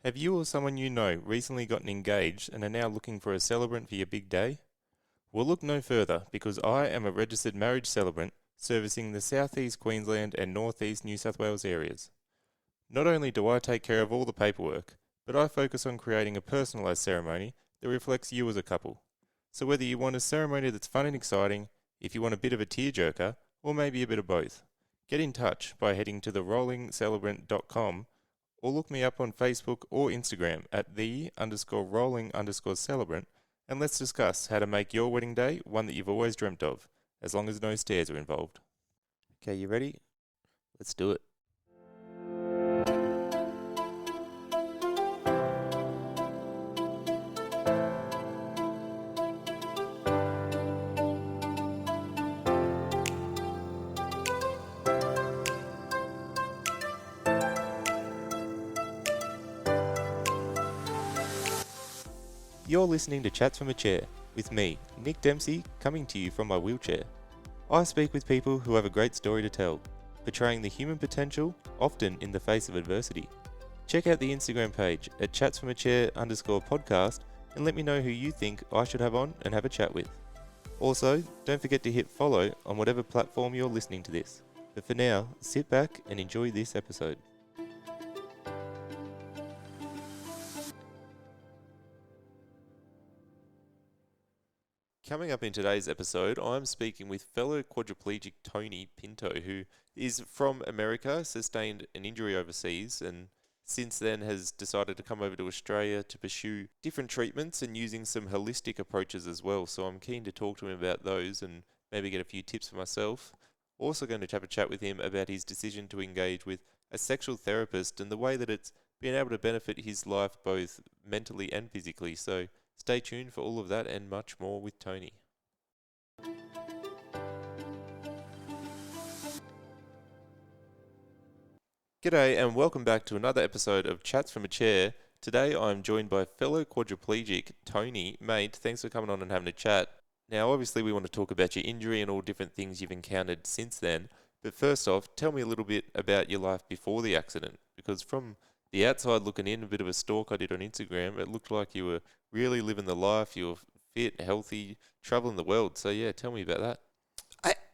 Have you or someone you know recently gotten engaged and are now looking for a celebrant for your big day? Well, look no further because I am a registered marriage celebrant servicing the southeast Queensland and northeast New South Wales areas. Not only do I take care of all the paperwork, but I focus on creating a personalised ceremony that reflects you as a couple. So whether you want a ceremony that's fun and exciting, if you want a bit of a tearjerker, or maybe a bit of both, get in touch by heading to therollingcelebrant.com or look me up on Facebook or Instagram at the_rolling_celebrant and let's discuss how to make your wedding day one that you've always dreamt of, as long as no stairs are involved. Okay, you ready? Let's do it. You're listening to Chats from a Chair, with me, Nick Dempsey, coming to you from my wheelchair. I speak with people who have a great story to tell, portraying the human potential, often in the face of adversity. Check out the Instagram page at chatsfromachair_podcast and let me know who you think I should have on and have a chat with. Also, don't forget to hit follow on whatever platform you're listening to this. But for now, sit back and enjoy this episode. Coming up in today's episode, I'm speaking with fellow quadriplegic Tony Pinto, who is from America, sustained an injury overseas, and since then has decided to come over to Australia to pursue different treatments and using some holistic approaches as well. So I'm keen to talk to him about those and maybe get a few tips for myself. Also going to have a chat with him about his decision to engage with a sexual therapist and the way that it's been able to benefit his life both mentally and physically. So stay tuned for all of that and much more with Tony. G'day and welcome back to another episode of Chats from a Chair. Today I'm joined by fellow quadriplegic Tony. Mate, thanks for coming on and having a chat. Now obviously we want to talk about your injury and all different things you've encountered since then. But first off, tell me a little bit about your life before the accident. Because from the outside looking in, a bit of a stalk I did on Instagram, it looked like you were really living the life, you were fit, healthy, traveling the world. So yeah, tell me about that.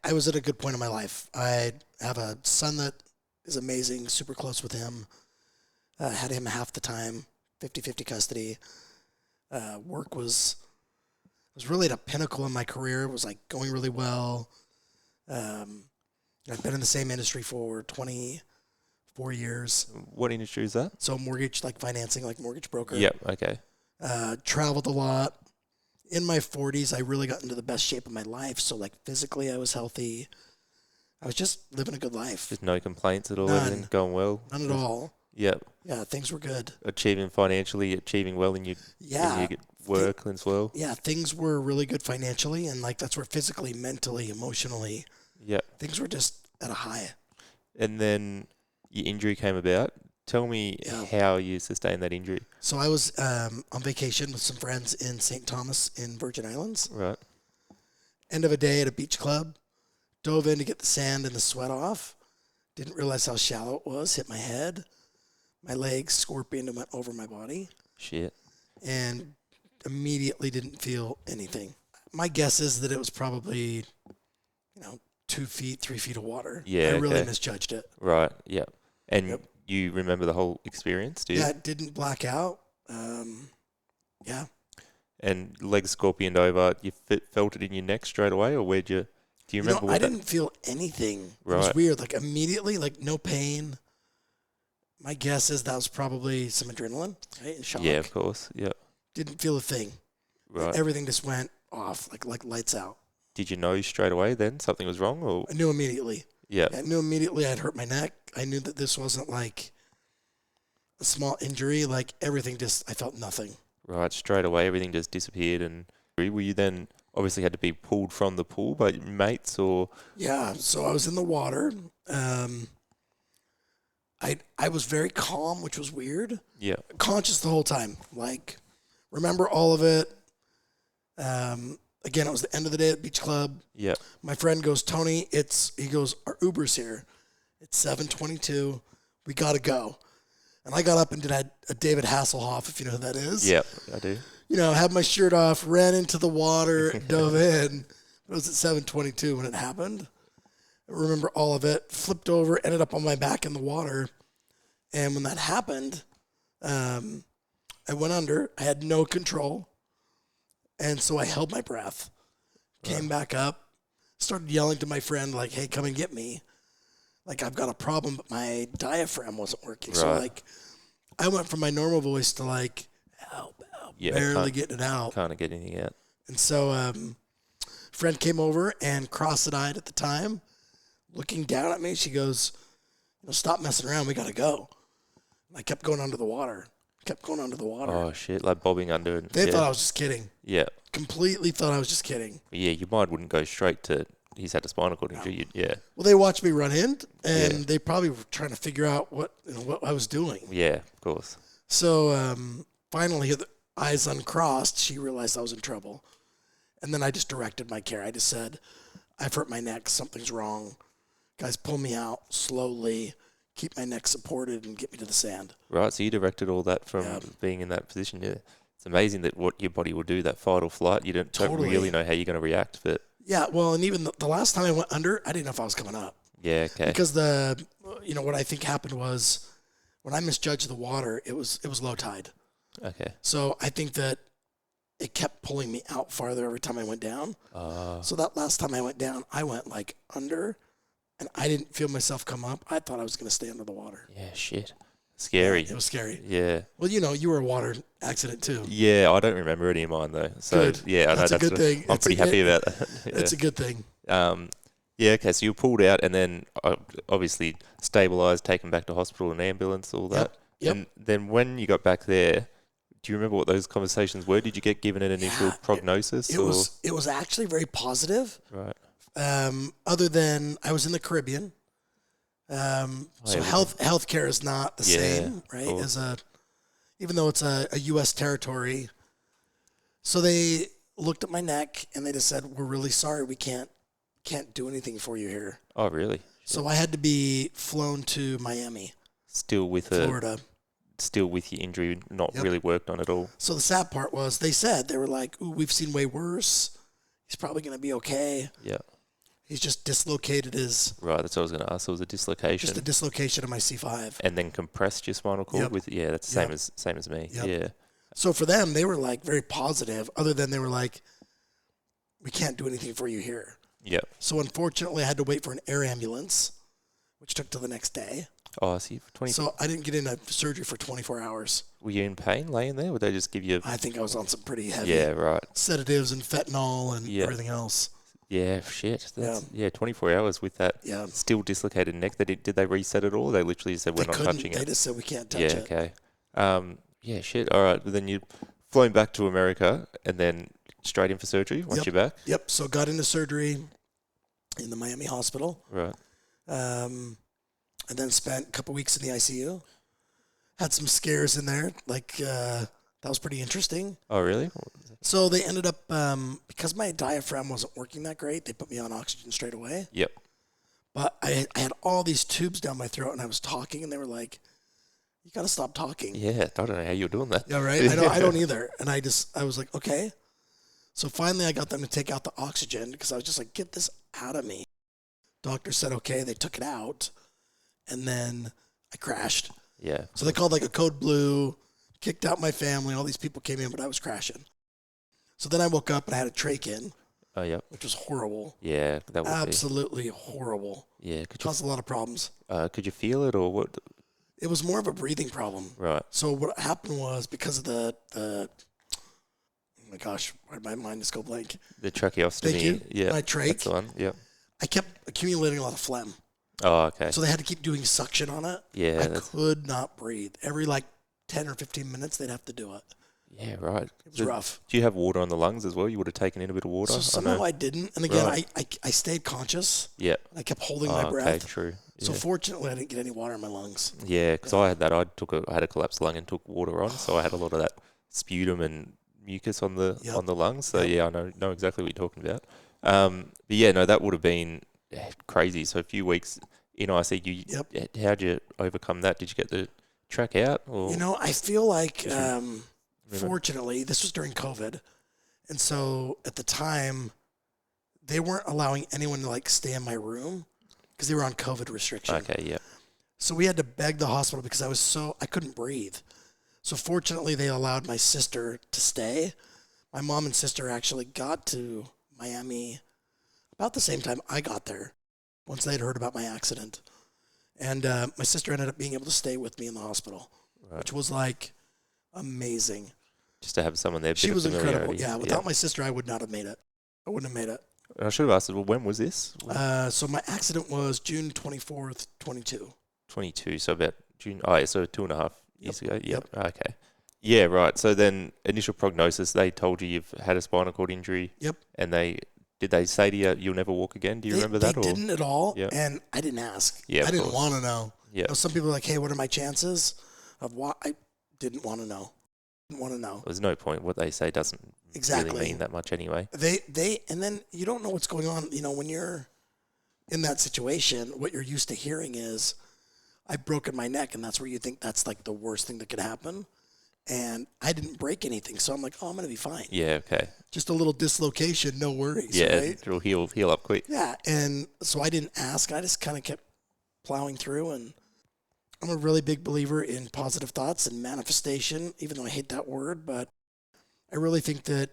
I was at a good point in my life. I have a son that is amazing, super close with him. Had him half the time, 50-50 custody. Work was really at a pinnacle in my career. It was like going really well. I've been in the same industry for 24 years. What industry is that? So mortgage, like financing, like mortgage broker. Yep, okay. Traveled a lot. In my 40s, I really got into the best shape of my life. So like physically, I was healthy. I was just living a good life. Just no complaints at all, None. everything going well? None at all. Yep. Yeah, things were good. Achieving financially, achieving well in your work as well? Yeah, things were really good financially, and like that's where physically, mentally, emotionally, things were just at a high. And then your injury came about. Tell me how you sustained that injury. So I was on vacation with some friends in St. Thomas in Virgin Islands. Right. End of a day at a beach club. Dove in to get the sand and the sweat off. Didn't realize how shallow it was. Hit my head. My legs scorpioned and went over my body. Shit. And immediately didn't feel anything. My guess is that it was probably, 2 feet, 3 feet of water. Yeah, I really misjudged it. Right, yeah. And you remember the whole experience, do you? Yeah, it didn't black out. Yeah. And legs scorpioned over, you felt it in your neck straight away, or do you remember I didn't feel anything. Right. It was weird, like immediately, like no pain. My guess is that was probably some adrenaline, right? And shock. Yeah, of course, yeah. Didn't feel a thing. Right. Everything just went off, like lights out. Did you know straight away then something was wrong? Or I knew immediately. Yeah. I knew immediately I'd hurt my neck. I knew that this wasn't like a small injury. Like everything I felt nothing. Right, straight away everything just disappeared. And were you then obviously had to be pulled from the pool by your mates or? Yeah, so I was in the water. I was very calm, which was weird. Yeah. Conscious the whole time. Like, remember all of it. Again, it was the end of the day at Beach Club. Yeah. My friend goes, Tony, he goes, our Uber's here. It's 7:22. We got to go. And I got up and did a David Hasselhoff, if you know who that is. Yep, I do. You know, had my shirt off, ran into the water, dove in. It was at 7:22 when it happened. I remember all of it. Flipped over, ended up on my back in the water. And when that happened, I went under. I had no control. And so I held my breath, came back up, started yelling to my friend, like, hey, come and get me. Like, I've got a problem, but my diaphragm wasn't working. So, like, I went from my normal voice to, like, help, barely getting it out. Can't get anything out. And so friend came over and cross-eyed at the time, looking down at me. She goes, stop messing around. We got to go. And I kept going under the water. Oh, shit, like bobbing under. They thought I was just kidding. Yeah. Completely thought I was just kidding. Yeah, your mind wouldn't go straight to he's had a spinal cord injury. Yeah. Well, they watched me run in, and they probably were trying to figure out what I was doing. Yeah, of course. So finally, the eyes uncrossed, she realized I was in trouble. And then I just directed my care. I just said, I've hurt my neck. Something's wrong. Guys, pull me out slowly. Keep my neck supported and get me to the sand. Right, so you directed all that from being in that position. Yeah, it's amazing that what your body will do, that fight or flight. You don't really know how you're going to react, but yeah. Well, and even the last time I went under, I didn't know if I was coming up. Yeah, okay. Because what I think happened was when I misjudged the water, it was low tide. Okay. So I think that it kept pulling me out farther every time I went down. So that last time I went down, I went like under. And I didn't feel myself come up. I thought I was going to stay under the water. Yeah, shit. Scary. It was scary. Yeah. Well, you were a water accident too. Yeah, I don't remember any of mine though. So, good. Yeah, I know that's a good thing. I'm pretty happy about that. It's a good thing. Yeah, okay, so you were pulled out and then obviously stabilised, taken back to hospital and ambulance, all that. Yep. And then when you got back there, do you remember what those conversations were? Did you get given an initial prognosis? It was actually very positive. Right. Other than I was in the Caribbean, so healthcare is not the same, right? Cool. Even though it's a U.S. territory, so they looked at my neck and they just said, "We're really sorry, we can't do anything for you here." Oh, really? So I had to be flown to Miami, Florida. Still with your injury, not really worked on at all. So the sad part was they were like, "Ooh, we've seen way worse. He's probably going to be okay." Yeah. He's just dislocated his... Right, that's what I was going to ask. So it was a dislocation. Just a dislocation of my C5. And then compressed your spinal cord with... Yeah, that's the same as me. Yep. Yeah. So for them, they were like very positive, other than they were like, we can't do anything for you here. Yeah. So unfortunately, I had to wait for an air ambulance, which took till the next day. Oh, I see. So I didn't get into surgery for 24 hours. Were you in pain laying there? Would they just give you... I think I was on some pretty heavy sedatives and fentanyl and everything else. Yeah, shit. That's, 24 hours with that still dislocated neck. Did they reset it all? They literally said, we're not touching it. They just said, we can't touch it. Yeah, okay. Yeah, shit. All right. But then you flown back to America and then straight in for surgery once you're back? Yep. So got into surgery in the Miami hospital. Right. And then spent a couple weeks in the ICU. Had some scares in there. That was pretty interesting. Oh, really? So they ended up, because my diaphragm wasn't working that great, they put me on oxygen straight away. Yep. But I had all these tubes down my throat, and I was talking, and they were like, you got to stop talking. Yeah, I don't know how you're doing that. Yeah, right? I don't either. And I was like, okay. So finally I got them to take out the oxygen, because I was just like, get this out of me. Doctor said, okay. They took it out, and then I crashed. Yeah. So they called like a code blue, kicked out my family. All these people came in, but I was crashing. So then I woke up and I had a trach in. Oh, yep. Which was horrible. Yeah, that would absolutely horrible. Yeah, caused a lot of problems. Could you feel it or what? It was more of a breathing problem. Right. So what happened was because of the oh my gosh, why did my mind just go blank? The tracheostomy. Thank you. Yeah, my trach. That's the one. Yeah. I kept accumulating a lot of phlegm. Oh, okay. So they had to keep doing suction on it. Yeah. I could not breathe. Every 10 or 15 minutes, they'd have to do it. Yeah, right. It was rough. Do you have water on the lungs as well? You would have taken in a bit of water? So somehow I didn't. And again, I stayed conscious. Yeah. And I kept holding my breath. Okay, true. Yeah. So fortunately, I didn't get any water in my lungs. Yeah, because I had that. I had a collapsed lung and took water on, so I had a lot of that sputum and mucus on the lungs. So yeah, I know exactly what you're talking about. But yeah, no, that would have been crazy. So a few weeks in ICU. Yep. How'd you overcome that? Did track out? Or I feel like, Just remember- fortunately, this was during COVID. And so at the time, they weren't allowing anyone to like stay in my room because they were on COVID restriction. Okay, yeah. So we had to beg the hospital because I couldn't breathe. So fortunately, they allowed my sister to stay. My mom and sister actually got to Miami about the same time I got there, once they'd heard about my accident. And my sister ended up being able to stay with me in the hospital, which was like amazing. Just to have someone there. She was incredible. familiarity. Yeah, without my sister, I would not have made it. I wouldn't have made it. And I should have asked, well, when was this? So my accident was June 24th, 22. 22, so about June. Oh, yeah, so 2.5 years ago. Yep. Okay. Yeah, right. So then initial prognosis, they told you you've had a spinal cord injury. Yep. And did they say to you, you'll never walk again? Do you remember that? They didn't at all. Yep. And I didn't ask. Yeah, I didn't want to know. Yeah. Some people are like, hey, what are my chances of what? I didn't want to know. There's no point. What they say doesn't really mean that much anyway. And then you don't know what's going on. When you're in that situation, what you're used to hearing is, I've broken my neck, and that's where you think that's like the worst thing that could happen. And I didn't break anything, so I'm like, oh, I'm going to be fine. Yeah, okay. Just a little dislocation, no worries, yeah, right? It'll heal up quick. Yeah, and so I didn't ask. I just kind of kept plowing through, and I'm a really big believer in positive thoughts and manifestation, even though I hate that word, but I really think that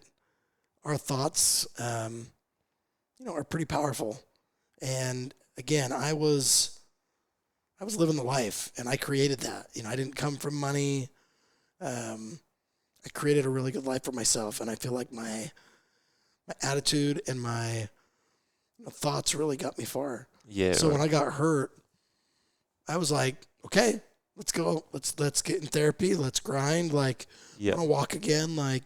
our thoughts, are pretty powerful. And again, I was living the life, and I created that. I didn't come from money. I created a really good life for myself, and I feel like my attitude and my thoughts really got me far. Yeah. So when I got hurt, I was like, okay, let's go. Let's get in therapy. Let's grind. Like, I want to walk again. Like,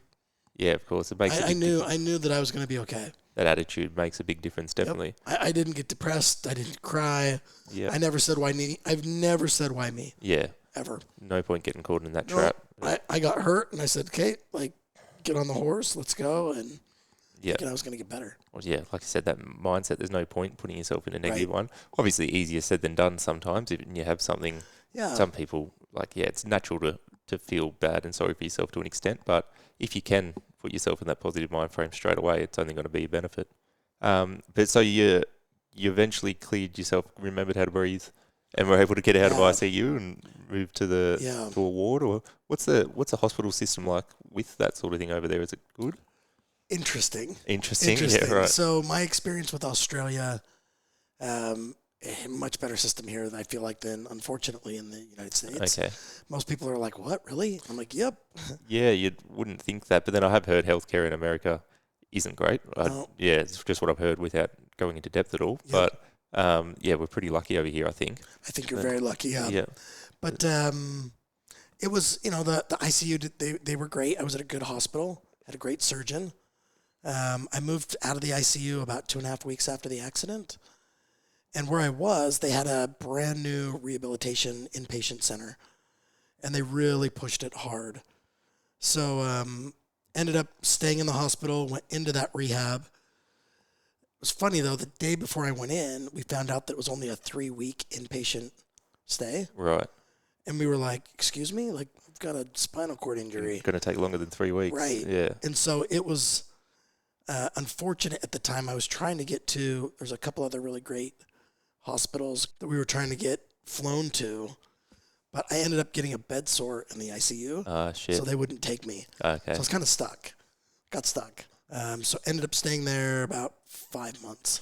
yeah, of course. It makes I knew that I was going to be okay. That attitude makes a big difference, definitely. Yep. I didn't get depressed. I didn't cry. Yeah. I never said why me. I've never said why me. Yeah. Ever. No point getting caught in that trap. I got hurt, and I said, okay, like, get on the horse. Let's go. And thinking I was going to get better. Well, yeah, like I said, that mindset, there's no point putting yourself in a negative one. Obviously, easier said than done sometimes. If you have something, some people, it's natural to feel bad and sorry for yourself to an extent. But if you can put yourself in that positive mind frame straight away, it's only going to be a benefit. But so you eventually cleared yourself, remembered how to breathe, and were able to get out of ICU and move to to a ward. Or what's the hospital system like with that sort of thing over there? Is it good? Interesting. Yeah, right. So my experience with Australia, a much better system here, I feel like, than unfortunately in the United States. Okay. Most people are like, what, really? I'm like, yep. Yeah, you wouldn't think that, but then I have heard healthcare in America isn't great. Yeah, it's just what I've heard without going into depth at all. Yep. But we're pretty lucky over here, I think. I think you're very lucky. Yeah. But it was, the ICU, they were great. I was at a good hospital, had a great surgeon. I moved out of the ICU about 2.5 weeks after the accident. And where I was, they had a brand new rehabilitation inpatient center, and they really pushed it hard. So ended up staying in the hospital, went into that rehab. It was funny, though, the day before I went in, we found out that it was only a 3-week inpatient stay. Right. And we were like, excuse me? Like, I've got a spinal cord injury. It's going to take longer than 3 weeks. Right. Yeah. And so it was unfortunate at the time. I was trying to get to, there's a couple other really great hospitals that we were trying to get flown to, but I ended up getting a bed sore in the ICU. Shit. So they wouldn't take me. Okay. So I was kind of stuck. Got stuck. So ended up staying there about 5 months.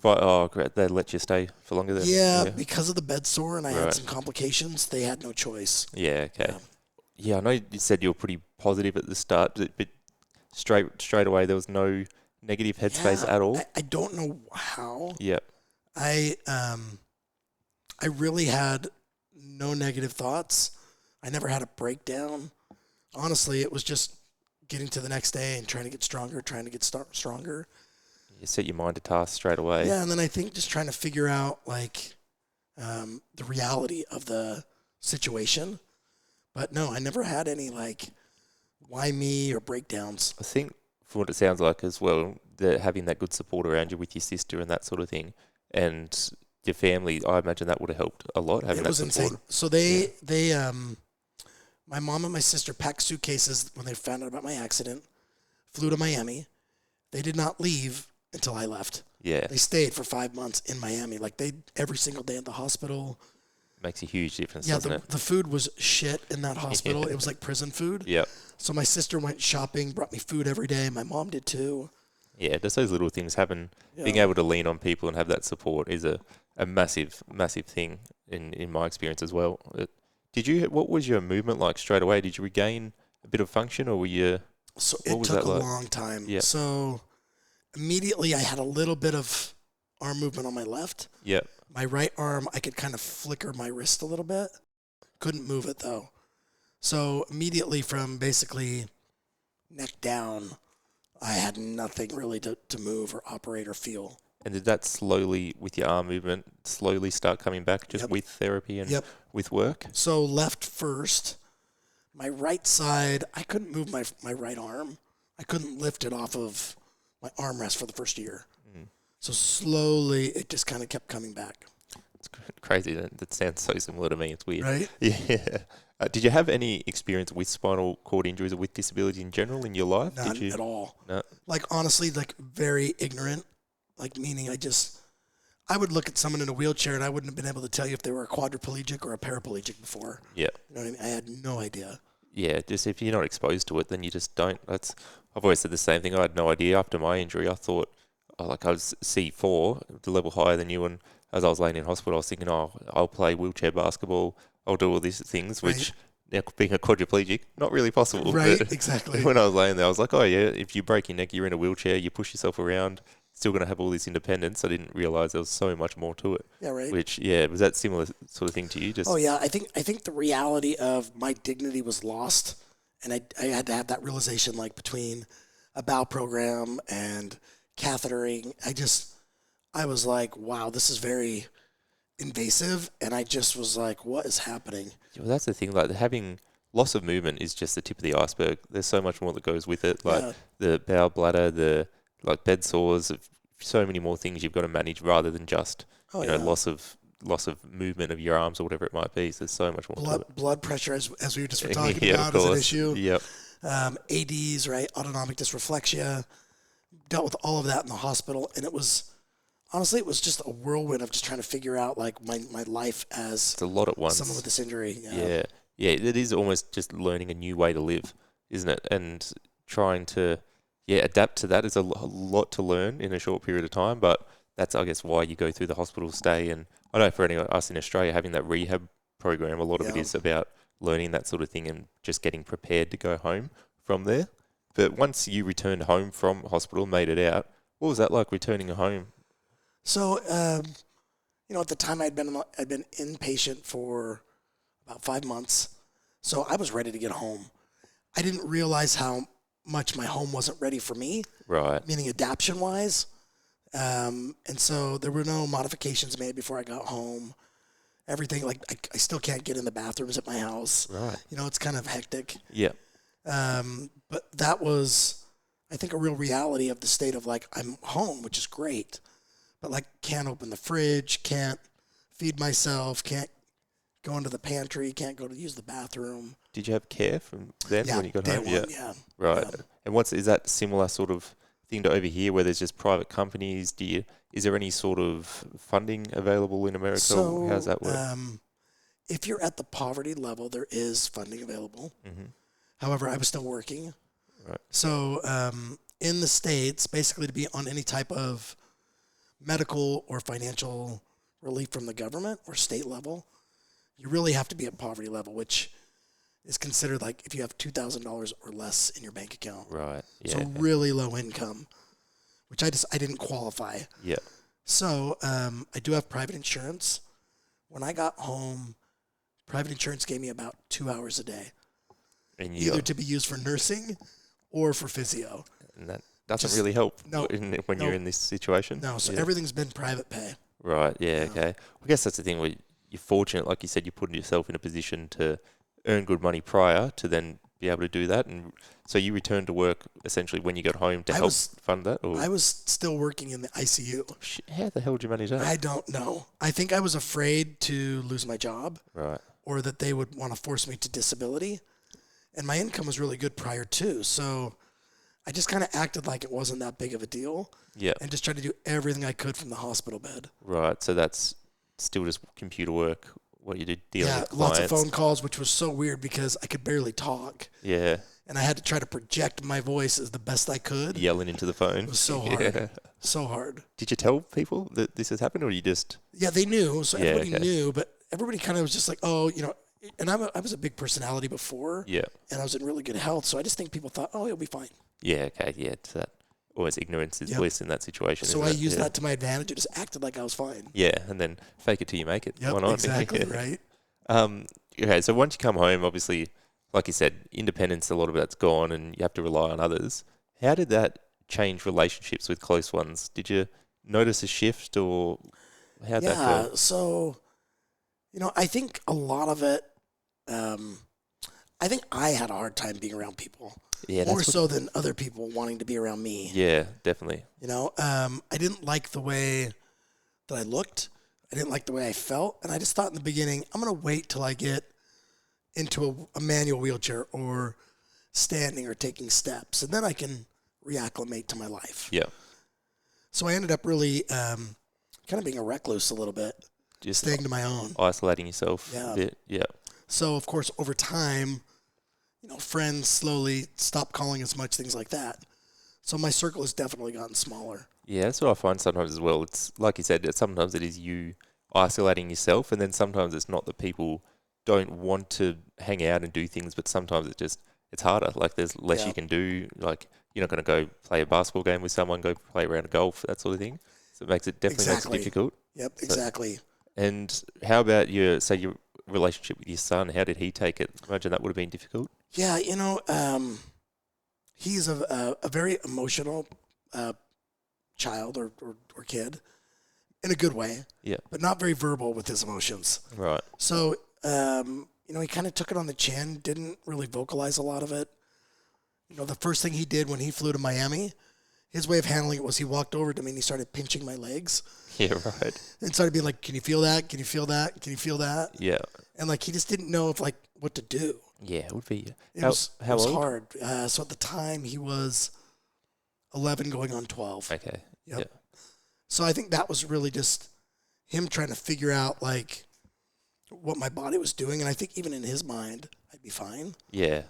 Oh, great. They let you stay for longer than... Yeah, because of the bed sore and I had some complications, they had no choice. Yeah, okay. Yeah, I know you said you were pretty positive at the start, but straight away there was no negative headspace at all? I don't know how. Yeah. I really had no negative thoughts. I never had a breakdown. Honestly, it was just getting to the next day and trying to get stronger, stronger. You set your mind to task straight away. Yeah, and then I think just trying to figure out, like, the reality of the situation. But no, I never had any, like, why me or breakdowns. I think, from what it sounds like as well, having that good support around you with your sister and that sort of thing, and your family, I imagine that would have helped a lot, having that support. It was insane. So they My mom and my sister packed suitcases when they found out about my accident, flew to Miami. They did not leave until I left. Yeah. They stayed for 5 months in Miami. Like every single day at the hospital. Makes a huge difference, Yeah, doesn't it? the food was shit in that hospital. Yeah. It was like prison food. Yep. So my sister went shopping, brought me food every day. My mom did too. Yeah, just those little things happen. Yeah. Being able to lean on people and have that support is a massive, massive thing in my experience as well. What was your movement like straight away? Did you regain a bit of function, or were you... So What it was took that a like? long time. Yeah. So immediately I had a little bit of arm movement on my left. Yep. My right arm, I could kind of flicker my wrist a little bit. Couldn't move it though. So immediately from basically neck down, I had nothing really to move or operate or feel. And did that slowly, with your arm movement, slowly start coming back just Yep. with therapy and Yep. with work? So left first. My right side, I couldn't move my right arm. I couldn't lift it off of my armrest for the first year. Mm. So slowly, it just kind of kept coming back. It's crazy. That sounds so similar to me. It's weird. Right? Yeah. Did you have any experience with spinal cord injuries or with disability in general in your life? None Did you? at all. No. Like, honestly, like, very ignorant. Like, meaning I would look at someone in a wheelchair and I wouldn't have been able to tell you if they were a quadriplegic or a paraplegic before. Yeah. You know what I mean? I had no idea. Yeah, just if you're not exposed to it, then you just don't. I've always said the same thing. I had no idea after my injury. I thought, I was C4, the level higher than you, and as I was laying in hospital, I was thinking, I'll play wheelchair basketball, I'll do all these things, which now being a quadriplegic, not really possible. Right, But exactly. when I was laying there, I was like, oh yeah, if you break your neck, you're in a wheelchair, you push yourself around, still going to have all this independence. I didn't realise there was so much more to it. Yeah, right. Which, yeah, was that similar sort of thing to you? Just Oh yeah, I think the reality of my dignity was lost, and I had to have that realization, like, between a bowel program and cathetering. I was like, wow, this is very invasive, and I just was like, what is happening? Well, that's the thing. Like, having loss of movement is just the tip of the iceberg. There's so much more that goes with it. Like Yeah. the bowel bladder, the bed sores, so many more things you've got to manage rather than just loss of movement of your arms or whatever it might be. So there's so much more to it. Blood pressure, as we just were talking Yeah, about, of is an course. issue. Yep. ADs, right? Autonomic dysreflexia. Dealt with all of that in the hospital, and it was just a whirlwind of just trying to figure out, like, my life as It's a lot at once. someone with this injury. Yeah. Yeah, it is almost just learning a new way to live, isn't it? And trying to, adapt to that is a lot to learn in a short period of time, but that's, I guess, why you go through the hospital stay. And I know for any of us in Australia, having that rehab program, a lot of it is about learning that sort of thing and just getting prepared to go home from there. But once you returned home from hospital, made it out, what was that like returning home? So, at the time I'd been inpatient for about 5 months, so I was ready to get home. I didn't realize how much my home wasn't ready for me, Right. meaning adaption-wise. And so there were no modifications made before I got home. Everything, like, I still can't get in the bathrooms at my house. Right. It's kind of hectic. Yeah. But that was, I think, a real reality of the state of, like, I'm home, which is great, but, like, can't open the fridge, can't feed myself, can't go into the pantry, can't go to use the bathroom. Did you have care from then when you got day home? one, yeah. Right. Yeah. And is that similar sort of thing to over here where there's just private companies? Is there any sort of funding available in America? So, how's that work? If you're at the poverty level, there is funding available. Mm-hmm. However, I was still working. Right. So in the States, basically to be on any type of medical or financial relief from the government or state level, you really have to be at poverty level, which is considered like if you have $2,000 or less in your bank account. Right. Yeah. So really low income, which I didn't qualify. Yeah. So I do have private insurance. When I got home, private insurance gave me about 2 hours a day, And either to be used for nursing or for physio. and that doesn't really help when No. you're in this situation. No, so Yeah. everything's been private pay. Right. Yeah. Okay. I guess that's the thing where you're fortunate, like you said, you put yourself in a position to earn good money prior to then be able to do that. And so you returned to work essentially when you got home to help fund that? Or I was still working in the ICU. how the hell did you manage that? I don't know. I think I was afraid to lose my job Right. or that they would want to force me to disability. and my income was really good prior to. So I just kind of acted like it wasn't that big of a deal Yeah. and just tried to do everything I could from the hospital bed. Right. So that's still just computer work, what you did dealing with Lots clients. of phone calls, which was so weird because I could barely talk. Yeah. And I had to try to project my voice as the best I could. Yelling into the phone. It was so hard. So hard. Did you tell people that this has happened, or you just... Yeah, they knew. So Yeah, everybody okay. knew, but everybody kind of was just like, oh, and I was a big personality before. Yeah. And I was in really good health. So I just think people thought, oh, he'll be fine. Yeah, okay, yeah. It's that always ignorance is bliss in that situation. So isn't I it? used that to my advantage. I just acted like I was fine. Yeah, and then fake it till you make it. Yep, Why not? exactly, right? Okay, so once you come home, obviously, like you said, independence, a lot of that's gone and you have to rely on others. How did that change relationships with close ones? Did you notice a shift, or how'd that go? So, I think a lot of it, I think I had a hard time being around people. Yeah, more so than other people wanting to be around me. Yeah, definitely. I didn't like the way that I looked. I didn't like the way I felt. And I just thought in the beginning, I'm going to wait till I get into a manual wheelchair or standing or taking steps. And then I can reacclimate to my life. Yeah. So I ended up really kind of being a recluse a little bit. Just staying to my own. Isolating yourself a bit. Yeah. So, of course, over time, friends slowly stopped calling as much, things like that. So my circle has definitely gotten smaller. Yeah, that's what I find sometimes as well. It's like you said, sometimes it is you isolating yourself, and then sometimes it's not that people don't want to hang out and do things, but sometimes it's harder. Like there's less you can do. Like you're not going to go play a basketball game with someone, go play around a golf, that sort of thing. So it makes it definitely makes it difficult. Yep, exactly. And how about your relationship with your son? How did he take it? I imagine that would have been difficult. Yeah, he's a very emotional child or kid in a good way. Yeah. But not very verbal with his emotions. Right. So, he kind of took it on the chin, didn't really vocalize a lot of it. The first thing he did when he flew to Miami, his way of handling it was he walked over to me and he started pinching my legs. Yeah, right. And started being like, can you feel that? Can you feel that? Can you feel that? Yeah. And he just didn't know what to do. Yeah, it would be. It was old? hard. So at the time he was 11 going on 12. Okay. Yep. Yeah. So I think that was really just him trying to figure out what my body was doing. And I think even in his mind, I'd be fine. Yeah.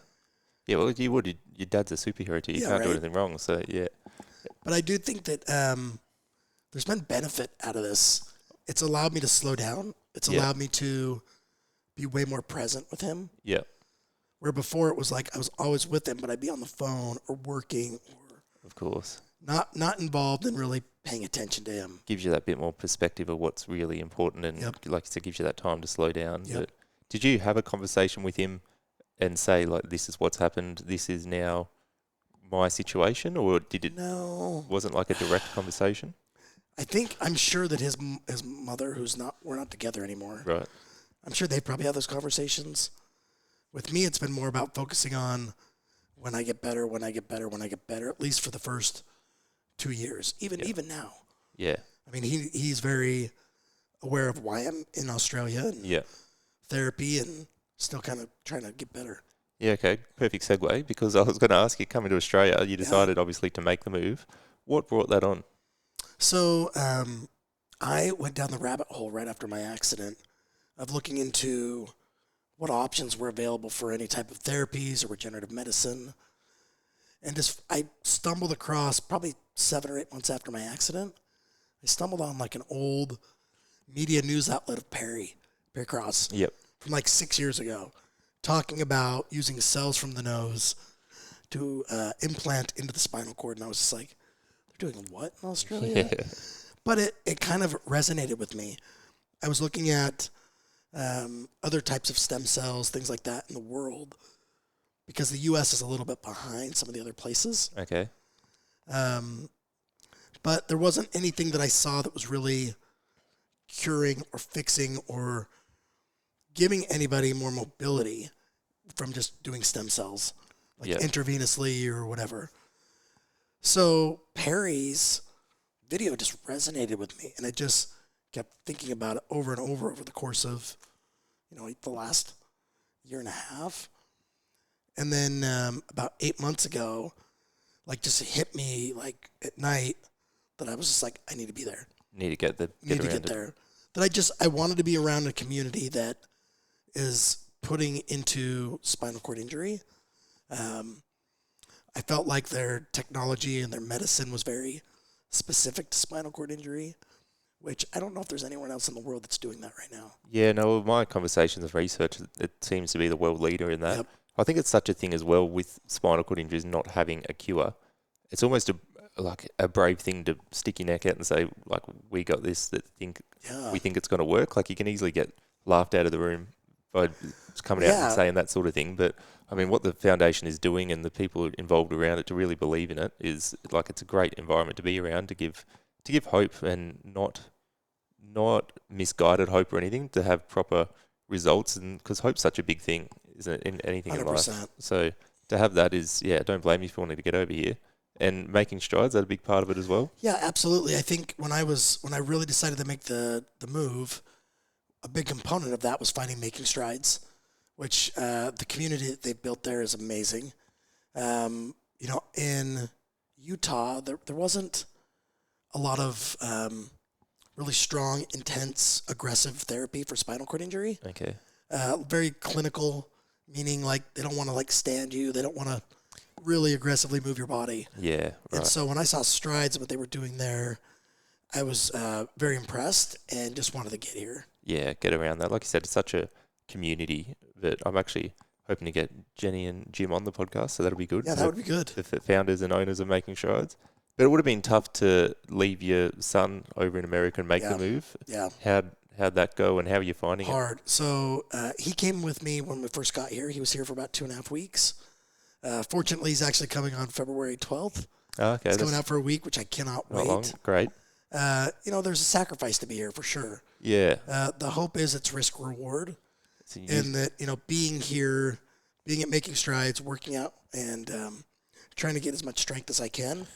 Yeah, well, you would. Your dad's a superhero to you. You can't do anything wrong. So, yeah. But I do think that there's been benefit out of this. It's allowed me to slow down. It's allowed me to be way more present with him. Yeah. Where before it was like I was always with him, but I'd be on the phone or working or of course not involved in really paying attention to him. Gives you that bit more perspective of what's really important, and like you said, gives you that time to slow down. Yep. But did you have a conversation with him and say, like, this is what's happened, this is now my situation, or did it? No, wasn't like a direct conversation? I'm sure that his mother, we're not together anymore. Right. I'm sure they probably have those conversations. With me, it's been more about focusing on when I get better, at least for the first 2 years, even now. Yeah. I mean, he's very aware of why I'm in Australia and therapy and still kind of trying to get better. Yeah, okay. Perfect segue, because I was going to ask you, coming to Australia, you decided obviously to make the move. What brought that on? So I went down the rabbit hole right after my accident of looking into what options were available for any type of therapies or regenerative medicine. And I stumbled across, probably 7 or 8 months after my accident, I stumbled on an old media news outlet of Perry Cross. Yep. From 6 years ago, talking about using cells from the nose to implant into the spinal cord. And I was just like, they're doing what in Australia? Yeah. But it kind of resonated with me. I was looking at other types of stem cells, things like that in the world, because the U.S. is a little bit behind some of the other places. Okay. But there wasn't anything that I saw that was really curing or fixing or giving anybody more mobility from just doing stem cells, intravenously or whatever. So Perry's video just resonated with me, and I just kept thinking about it over and over the course of, the last year and a half. And then about 8 months ago, like just hit me like at night that I was just like, I need to be there. Need to get Get there. That I wanted to be around a community that is putting into spinal cord injury. I felt like their technology and their medicine was very specific to spinal cord injury, which I don't know if there's anyone else in the world that's doing that right now. Yeah, no, my conversations with research, it seems to be the world leader in that. Yep. I think it's such a thing as well with spinal cord injuries not having a cure. It's almost a brave thing to stick your neck out and say, like, we got this, we think it's going to work. Like, you can easily get laughed out of the room by coming out and saying that sort of thing. But I mean, what the foundation is doing and the people involved around it to really believe in it is like, it's a great environment to be around, to give hope, and not misguided hope or anything, to have proper results. And because hope's such a big thing, isn't it, in anything 100%. In life? So to have that is, don't blame you for wanting to get over here. And making strides, that's a big part of it as well. Yeah, absolutely. I think when I really decided to make the move, a big component of that was finding making strides, which the community that they've built there is amazing. In Utah, there wasn't a lot of really strong, intense, aggressive therapy for spinal cord injury. Okay. Very clinical, meaning like they don't want to like stand you. They don't want to really aggressively move your body. Yeah, right. And so when I saw Strides and what they were doing there, I was very impressed and just wanted to get here. Yeah, get around that. Like you said, it's such a community that I'm actually hoping to get Jenny and Jim on the podcast, so that'll be good. Yeah, that would be good. The founders and owners of Making Strides. But it would have been tough to leave your son over in America and make the move. Yeah. How'd that go, and how are you finding it? Hard. So he came with me when we first got here. He was here for about 2.5 weeks. Fortunately, he's actually coming on February 12th. Oh, okay. He's coming out for a week, which I cannot wait. Long. Great. There's a sacrifice to be here for sure. Yeah. The hope is it's risk reward, and that being here, being at Making Strides, working out, and trying to get as much strength as I can,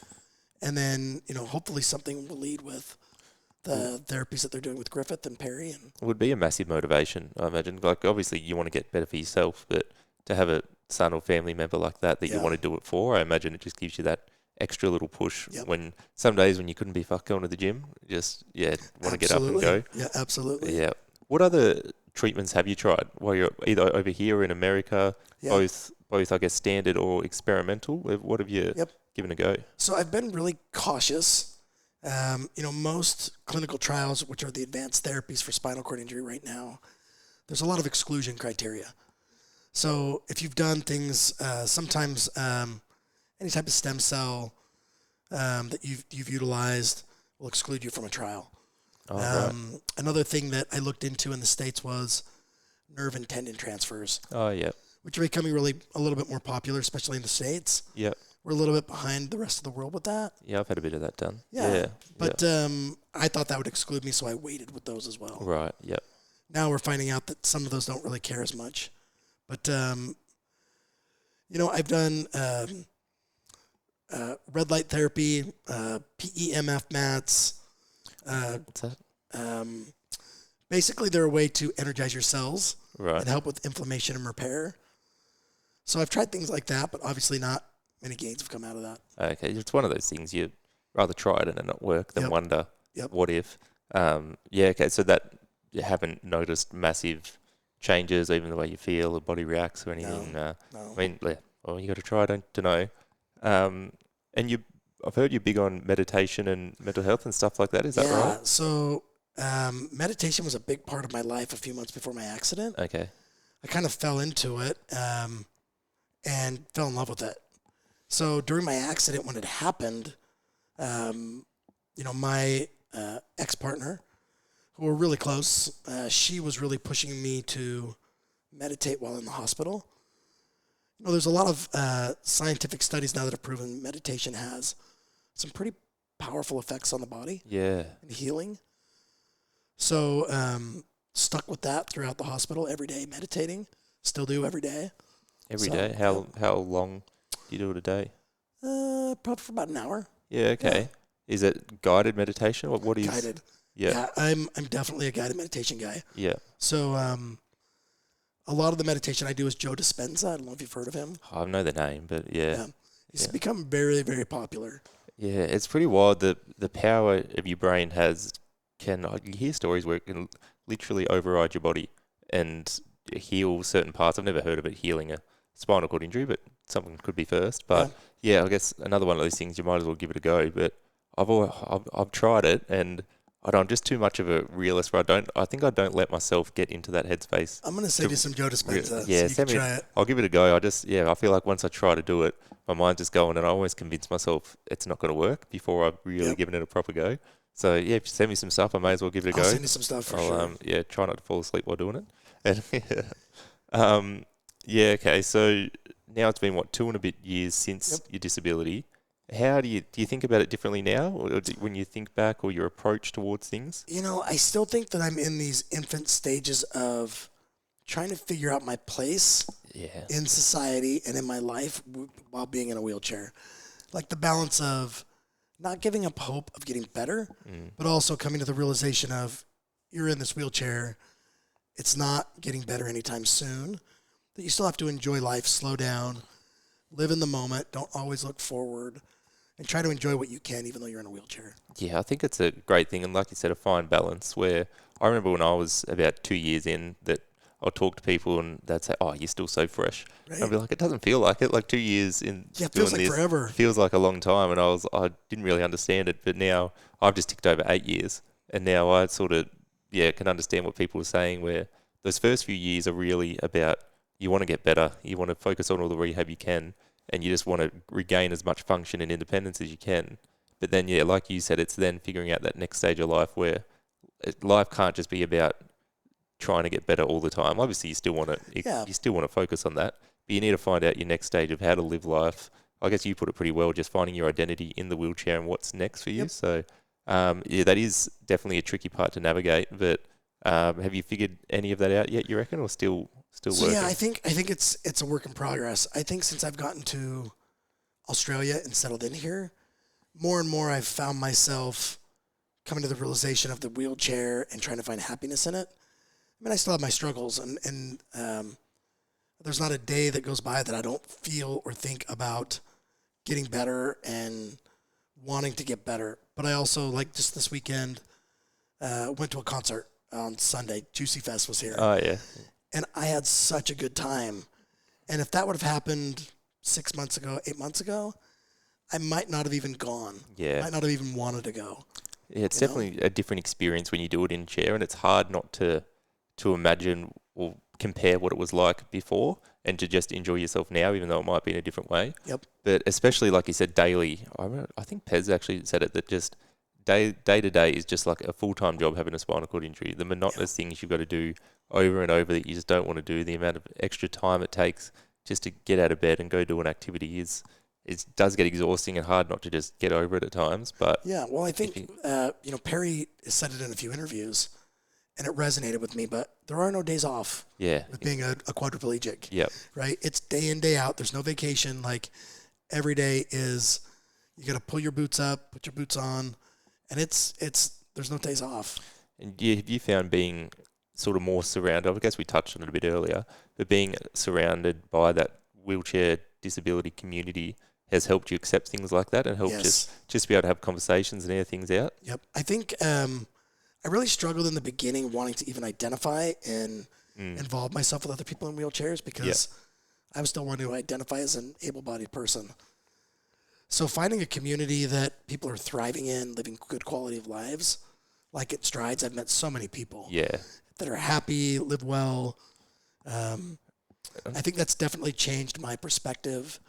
and then hopefully something will lead with the therapies that they're doing with Griffith and Perry. And it would be a massive motivation, I imagine. Like, obviously, you want to get better for yourself, but to have a son or family member like that you want to do it for, I imagine it just gives you that extra little push. When some days when you couldn't be fucked going to the gym, just want to get up and go. Yeah, absolutely. Yeah. What other treatments have you tried while you're either over here or in America? Both I guess standard or experimental. What have you given a go? So I've been really cautious. Most clinical trials, which are the advanced therapies for spinal cord injury right now, there's a lot of exclusion criteria. So if you've done things, sometimes any type of stem cell that you've utilized will exclude you from a trial. Right. Another thing that I looked into in the States was nerve and tendon transfers. Oh, yeah. Which are becoming really a little bit more popular, especially in the States. Yeah. We're a little bit behind the rest of the world with that. Yeah, I've had a bit of that done. Yeah. But I thought that would exclude me, so I waited with those as well. Right, yep. Now we're finding out that some of those don't really care as much. But, I've done red light therapy, PEMF mats. What's that? Basically, they're a way to energize your cells and help with inflammation and repair. So I've tried things like that, but obviously not many gains have come out of that. Okay, it's one of those things you rather try it and it not work than wonder what if. Okay, so that you haven't noticed massive changes, even the way you feel, the body reacts or anything. No. I mean, you got to try, to know. And I've heard you're big on meditation and mental health and stuff like that. Is that right? Yeah. So meditation was a big part of my life a few months before my accident. Okay. I kind of fell into it and fell in love with it. So during my accident, when it happened, my ex-partner, who were really close, she was really pushing me to meditate while in the hospital. There's a lot of scientific studies now that have proven meditation has some pretty powerful effects on the body. Yeah. And healing. So stuck with that throughout the hospital every day, meditating. Still do every day. Every day? How long do you do it a day? Probably for about an hour. Yeah, okay. Yeah. Is it guided meditation? What is guided? Yeah. I'm definitely a guided meditation guy. Yeah. So A lot of the meditation I do is Joe Dispenza. I don't know if you've heard of him. I know the name, but yeah. He's become very, very popular. Yeah, it's pretty wild that the power of your brain you hear stories where it can literally override your body and heal certain parts. I've never heard of it healing a spinal cord injury, but something could be first. But yeah, I guess another one of those things, you might as well give it a go. But I've tried it, and I'm just too much of a realist where I think I don't let myself get into that headspace. I'm going to send you some Joe Dispenza. Yeah, so you can try it. I'll give it a go. I feel like once I try to do it, my mind's just going, and I always convince myself it's not going to work before I've really given it a proper go. So yeah, if you send me some stuff, I may as well give it a go. I'll send you some stuff for sure. Try not to fall asleep while doing it. And okay. So now it's been 2 and a bit years since your disability. How do you think about it differently now, or when you think back, or your approach towards things? I still think that I'm in these infant stages of trying to figure out my place in society and in my life while being in a wheelchair. Like the balance of not giving up hope of getting better, but also coming to the realization of you're in this wheelchair. It's not getting better anytime soon. That you still have to enjoy life, slow down, live in the moment, don't always look forward, and try to enjoy what you can even though you're in a wheelchair. Yeah, I think it's a great thing. And like you said, a fine balance where I remember when I was about 2 years in that I'll talk to people and they'd say, "Oh, you're still so fresh." Right. I'd be like, "It doesn't feel like it. Like 2 years in it feels like forever. Feels like a long time." And I didn't really understand it, but now I've just ticked over 8 years, and now I sort of can understand what people are saying. Where those first few years are really about you want to get better, you want to focus on all the rehab you can, and you just want to regain as much function and independence as you can. But then like you said, it's then figuring out that next stage of life where life can't just be about trying to get better all the time. Obviously, you still want to focus on that, but you need to find out your next stage of how to live life. I guess you put it pretty well, just finding your identity in the wheelchair and what's next for you. Yep. So, that is definitely a tricky part to navigate. But have you figured any of that out yet, you reckon, or still working? Yeah, I think it's a work in progress. I think since I've gotten to Australia and settled in here, more and more I've found myself coming to the realization of the wheelchair and trying to find happiness in it. I mean, I still have my struggles, and there's not a day that goes by that I don't feel or think about getting better and wanting to get better. But I also, like just this weekend, went to a concert on Sunday. Juicy Fest was here. Oh, yeah. And I had such a good time. And if that would have happened 6 months ago, 8 months ago, I might not have even gone. Yeah. I might not have even wanted to go. Yeah, it's definitely a different experience when you do it in a chair, and it's hard not to imagine or compare what it was like before and to just enjoy yourself now, even though it might be in a different way. Yep. But especially, like you said, daily. I think Pez actually said it, that just day to day is just like a full-time job having a spinal cord injury. The monotonous things you've got to do over and over that you just don't want to do, the amount of extra time it takes just to get out of bed and go do an activity it does get exhausting and hard not to just get over it at times. But yeah, well, I think Perry said it in a few interviews, and it resonated with me. But there are no days off. Yeah, with being a quadriplegic. Yep. Right. It's day in, day out. There's no vacation. Like every day is, you got to pull your boots up, put your boots on, and there's no days off. And have you found being sort of more surrounded? I guess we touched on it a bit earlier, but being surrounded by that wheelchair disability community has helped you accept things like that and helped just be able to have conversations and air things out? Yep. I think I really struggled in the beginning wanting to even identify and involve myself with other people in wheelchairs because I was still wanting to identify as an able-bodied person. So finding a community that people are thriving in, living good quality of lives, like at Strides, I've met so many people that are happy, live well. I think that's definitely changed my perspective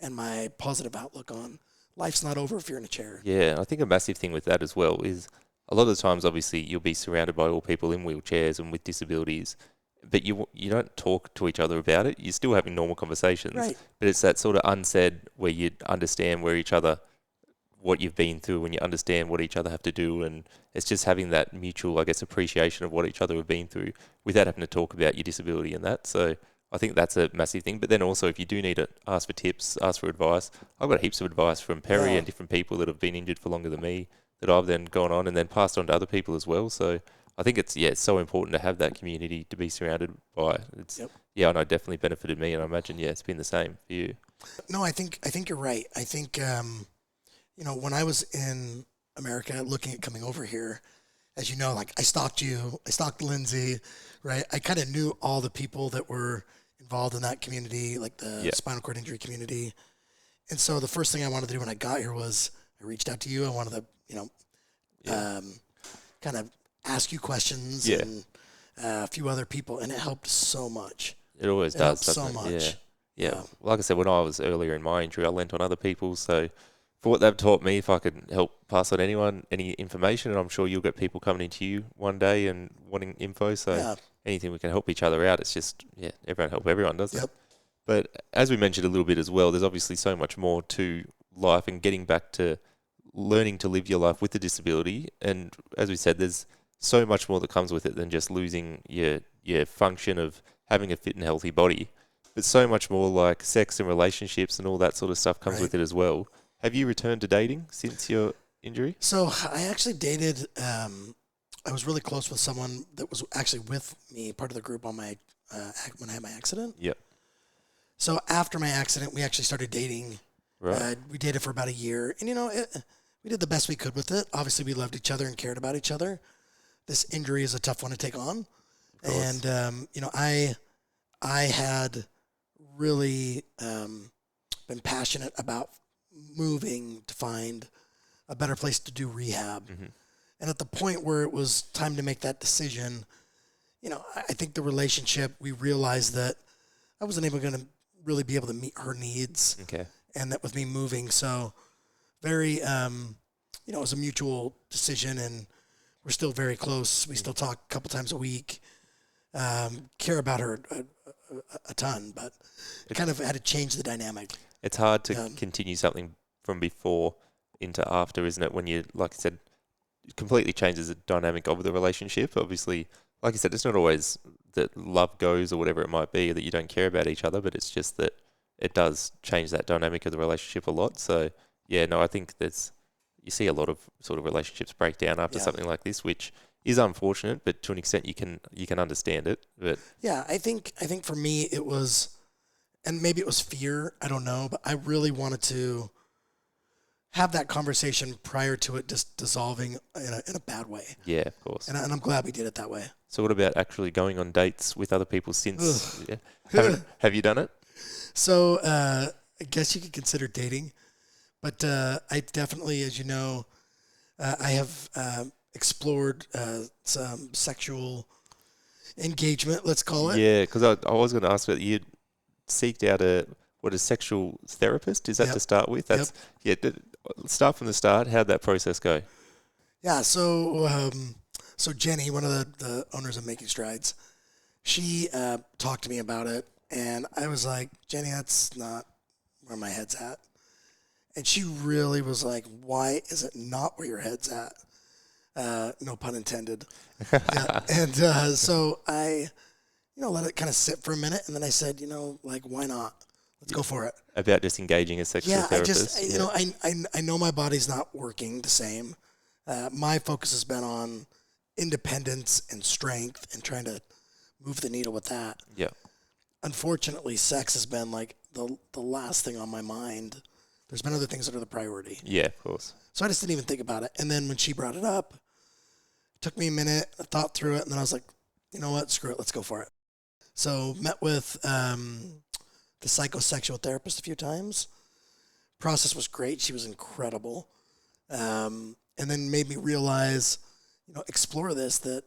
and my positive outlook on life's not over if you're in a chair. Yeah, I think a massive thing with that as well is a lot of the times, obviously, you'll be surrounded by all people in wheelchairs and with disabilities, but you don't talk to each other about it. You're still having normal conversations, right. But it's that sort of unsaid where you understand what you've been through, and you understand what each other have to do, and it's just having that mutual, I guess, appreciation of what each other have been through without having to talk about your disability and that. So I think that's a massive thing. But then also, if you do need to ask for tips, ask for advice, I've got heaps of advice from Perry and different people that have been injured for longer than me that I've then gone on and then passed on to other people as well. So I think it's so important to have that community to be surrounded by. It's yeah, I know definitely benefited me, and I imagine it's been the same for you. No, I think you're right. I think when I was in America looking at coming over here, as you know, like I stalked you, I stalked Lindsay, right? I kind of knew all the people that were involved in that community, like the Yeah, spinal cord injury community. And so the first thing I wanted to do when I got here was I reached out to you. I wanted to, yeah, um, kind of ask you questions yeah. and a few other people, and it helped so much. It always It does, helped doesn't so it? Yeah, much. yeah. Yeah. Like I said, when I was earlier in my injury, I lent on other people. So for what they've taught me, if I could help pass on anyone any information, and I'm sure you'll get people coming into you one day and wanting info. So Yeah. anything we can help each other out, it's just everyone help everyone, doesn't it? Yep. But as we mentioned a little bit as well, there's obviously so much more to life and getting back to learning to live your life with a disability. And as we said, there's so much more that comes with it than just losing your function of having a fit and healthy body. But so much more like sex and relationships and all that sort of stuff comes Right. with it as well. Have you returned to dating since your injury? So I actually dated. I was really close with someone that was actually with me, part of the group on my when I had my accident. Yep. So after my accident, we actually started dating. Right. We dated for about a year, and we did the best we could with it. Obviously, we loved each other and cared about each other. This injury is a tough one to take on, course. and I had really been passionate about moving to find a better place to do rehab. Mm-hmm. And at the point where it was time to make that decision, I think the relationship, we realized that I wasn't able to really be able to meet her needs, Okay. and that with me moving. So very, it was a mutual decision, and we're still very close. We still talk a couple times a week, care about her a ton, but it kind of had to change the dynamic. It's hard to continue something from before into after, isn't it? When you, like I said, it completely changes the dynamic of the relationship. Obviously, like I said, it's not always that love goes or whatever it might be, that you don't care about each other, but it's just that it does change that dynamic of the relationship a lot. So, yeah, no, I think you see a lot of sort of relationships break down after something like this, which is unfortunate, but to an extent you can understand it. But yeah, I think for me it was, and maybe it was fear, I don't know, but I really wanted to have that conversation prior to it just dissolving in a bad way. yeah, of course. And I'm glad we did it that way. So what about actually going on dates with other people since? Yeah. Have you done it? So I guess you could consider dating, but I definitely, as you know, I have explored some sexual engagement, let's call it. Yeah, because I was going to ask, but you seeked out a sexual therapist? Is that to start with? That's start from the start. How'd that process go? Yeah, so Jenny, one of the owners of Making Strides, she talked to me about it, and I was like, Jenny, that's not where my head's at. And she really was like, why is it not where your head's at? No pun intended. Yeah. And so I, let it kind of sit for a minute, and then I said, why not? Let's go for it. About just engaging a sexual therapist? I know my body's not working the same. My focus has been on independence and strength and trying to move the needle with that. Yeah. Unfortunately, sex has been like the last thing on my mind. There's been other things that are the priority. Yeah, of course. So I just didn't even think about it. And then when she brought it up, it took me a minute. I thought through it, and then I was like, you know what? Screw it. Let's go for it. So met with the psychosexual therapist a few times. Process was great. She was incredible. And then made me realize, explore this, that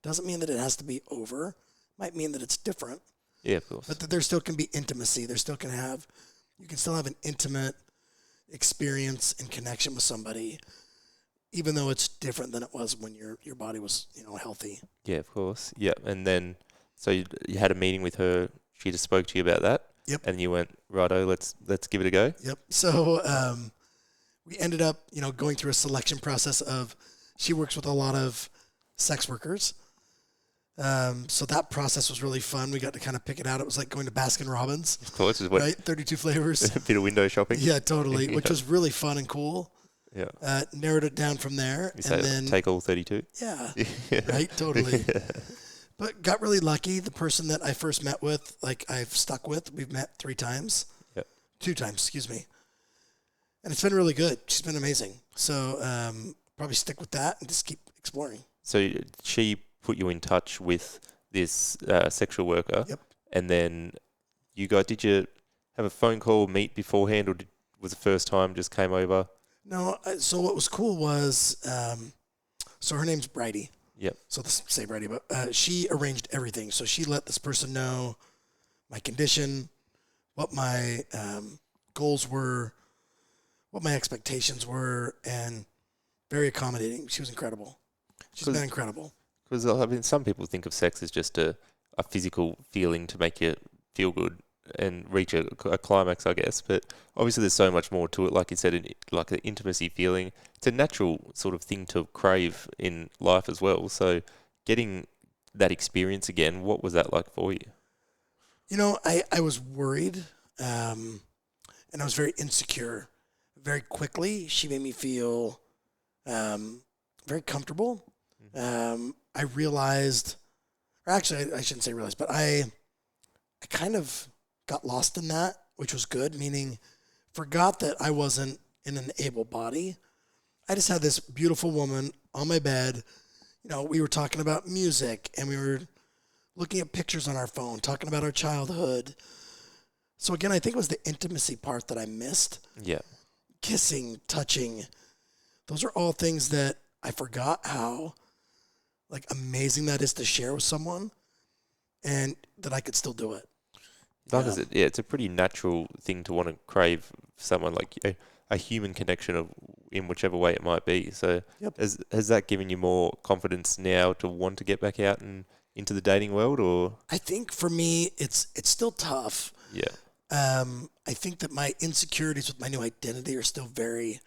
doesn't mean that it has to be over. Might mean that it's different. Yeah, of course. But that there still can be intimacy. You can still have an intimate experience and connection with somebody, even though it's different than it was when your body was, healthy. Yeah, of course. Yeah, and then so you had a meeting with her. She just spoke to you about that. Yep. And you went, righto, let's give it a go. Yep. So we ended up, going through a selection process of, she works with a lot of sex workers. So that process was really fun. We got to kind of pick it out. It was like going to Baskin Robbins. Of course. Right? 32 flavors. A bit of window shopping. Yeah, totally. Yeah. Which was really fun and cool. Yeah. Narrowed it down from there. You say then take all 32? Yeah. Right? Totally. Yeah. But got really lucky. The person that I first met with, like I've stuck with, we've met 3 times. Yep. 2 times, excuse me. And it's been really good. She's been amazing. So probably stick with that and just keep exploring. So she put you in touch with this sexual worker. Yep. And then did you have a phone call, meet beforehand, or was the first time just came over? No, so what was cool was, so her name's Bridie. Yep. So let's say Bridie, but she arranged everything. So she let this person know my condition, what my goals were, what my expectations were, and very accommodating. She was incredible. She's been incredible. Because I mean, some people think of sex as just a physical feeling to make you feel good and reach a climax, I guess. But obviously there's so much more to it, like you said, like an intimacy feeling. It's a natural sort of thing to crave in life as well. So getting that experience again, what was that like for you? You know, I was worried, and I was very insecure. Very quickly, she made me feel very comfortable. I realized, or actually I shouldn't say realized, but I kind of got lost in that, which was good, meaning forgot that I wasn't in an able body. I just had this beautiful woman on my bed. You know, we were talking about music and we were looking at pictures on our phone, talking about our childhood. So again, I think it was the intimacy part that I missed. Yeah. Kissing, touching. Those are all things that I forgot how like amazing that is to share with someone and that I could still do it. Like I said, yeah, it's a pretty natural thing to want to crave someone like a human connection in whichever way it might be. So Yep. has that given you more confidence now to want to get back out and into the dating world, or? I think for me, it's still tough. Yeah. I think that my insecurities with my new identity are still very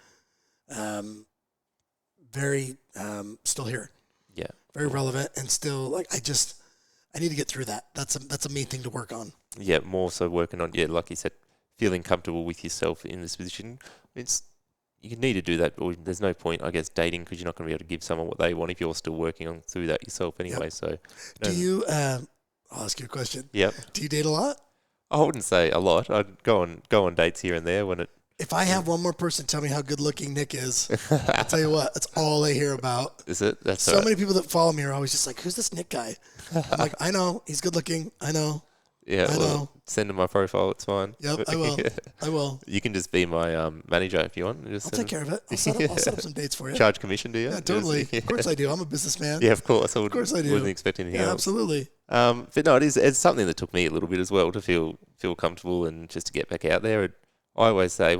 still here. Yeah. Very relevant and still like I need to get through that. That's a me thing to work on. Yeah, more so working on, like you said, feeling comfortable with yourself in this position. You need to do that, or there's no point, I guess, dating, because you're not going to be able to give someone what they want if you're still working on through that yourself anyway. Yep. So, Do you? I'll ask you a question. Yep. Do you date a lot? I wouldn't say a lot. I'd go on dates here and there when it. If I have one more person tell me how good looking Nick is, I'll tell you what, that's all I hear about. Is it? That's so many people that follow me are always just like, "Who's this Nick guy?" I'm like, "I know, he's good looking. I know." Yeah, I know. Send him my profile. It's fine. Yep, I will. I will. You can just be my manager if you want. I'll take care of it. I'll set up some dates for you. Charge commission, do you? Yeah, totally. Of course I do. I'm a businessman. Yeah, of course. Of course I do. Wouldn't expect anything else. Absolutely. But no, it's something that took me a little bit as well to feel comfortable and just to get back out there. I always say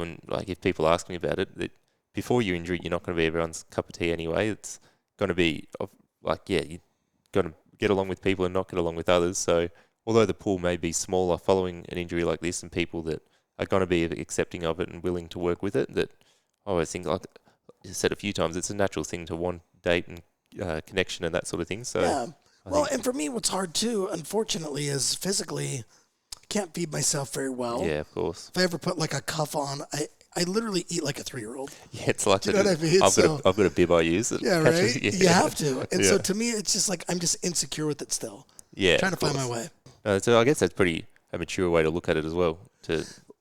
if people ask me about it, that before your injury, you're not going to be everyone's cup of tea anyway. It's going to be you're going to get along with people and not get along with others. So although the pool may be smaller following an injury like this, and people that are going to be accepting of it and willing to work with it, that I always think, like I said a few times, it's a natural thing to want date and connection and that sort of thing. So yeah. Well, and for me, what's hard too, unfortunately, is physically, I can't feed myself very well. Yeah, of course. If I ever put like a cuff on, I literally eat like a 3-year-old. Yeah, it's like Do you know what I mean? I've got a bib I use. Yeah, right. Yeah. You have to, and so to me, it's just like I'm just insecure with it still. Yeah, trying to find my way. So I guess that's pretty a mature way to look at it as well.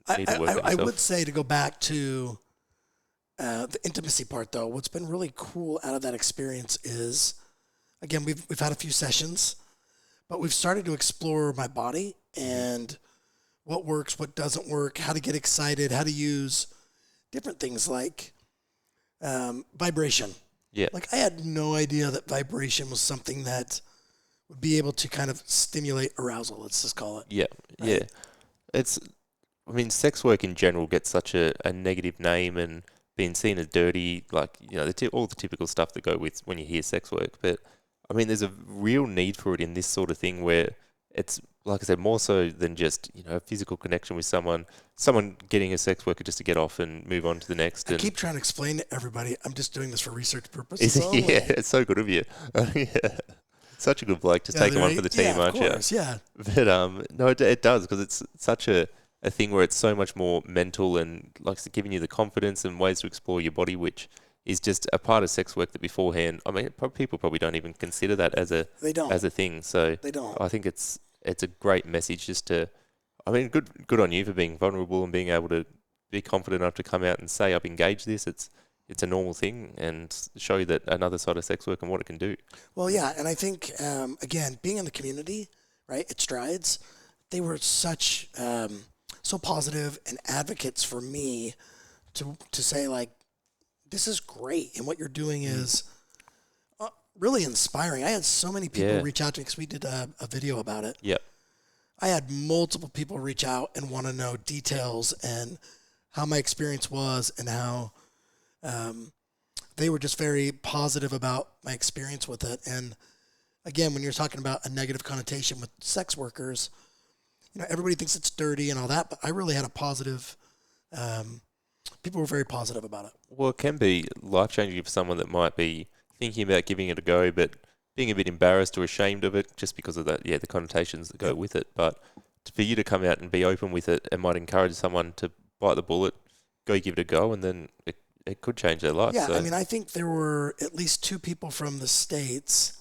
I would say, to go back to the intimacy part, though, what's been really cool out of that experience is, again, we've had a few sessions, but we've started to explore my body and what works, what doesn't work, how to get excited, how to use different things like vibration. Yeah. Like I had no idea that vibration was something that would be able to kind of stimulate arousal, let's just call it. Yeah, right? Yeah. Sex work in general gets such a negative name and being seen as dirty, like, all the typical stuff that go with when you hear sex work. But, there's a real need for it in this sort of thing where it's, like I said, more so than just, a physical connection with someone getting a sex worker just to get off and move on to the next. I keep trying to explain to everybody, I'm just doing this for research purposes. It's so good of you. Yeah. Such a good bloke to take one for the team, aren't you? Yeah. But no, it does, because it's such a thing where it's so much more mental and like giving you the confidence and ways to explore your body, which is just a part of sex work that beforehand, I mean, people probably don't even consider that as a They don't. thing. So They don't. I think it's a great message just to, I mean, good on you for being vulnerable and being able to be confident enough to come out and say, I've engaged this. It's a normal thing, and show you that another side of sex work and what it can do. Well, yeah, and I think, again, being in the community, right, at Strides, they were such, so positive and advocates for me to say, like, this is great, and what you're doing is really inspiring. I had so many people reach out to me because we did a video about it. Yep. I had multiple people reach out and want to know details and how my experience was and how they were just very positive about my experience with it. And again, when you're talking about a negative connotation with sex workers, you know, everybody thinks it's dirty and all that, but I really had a positive, people were very positive about it. Well, it can be life-changing for someone that might be thinking about giving it a go, but being a bit embarrassed or ashamed of it just because of that, the connotations that go with it. But for you to come out and be open with it, it might encourage someone to bite the bullet, go give it a go, and then it could change their life. Yeah, so. I mean, I think there were at least 2 people from the States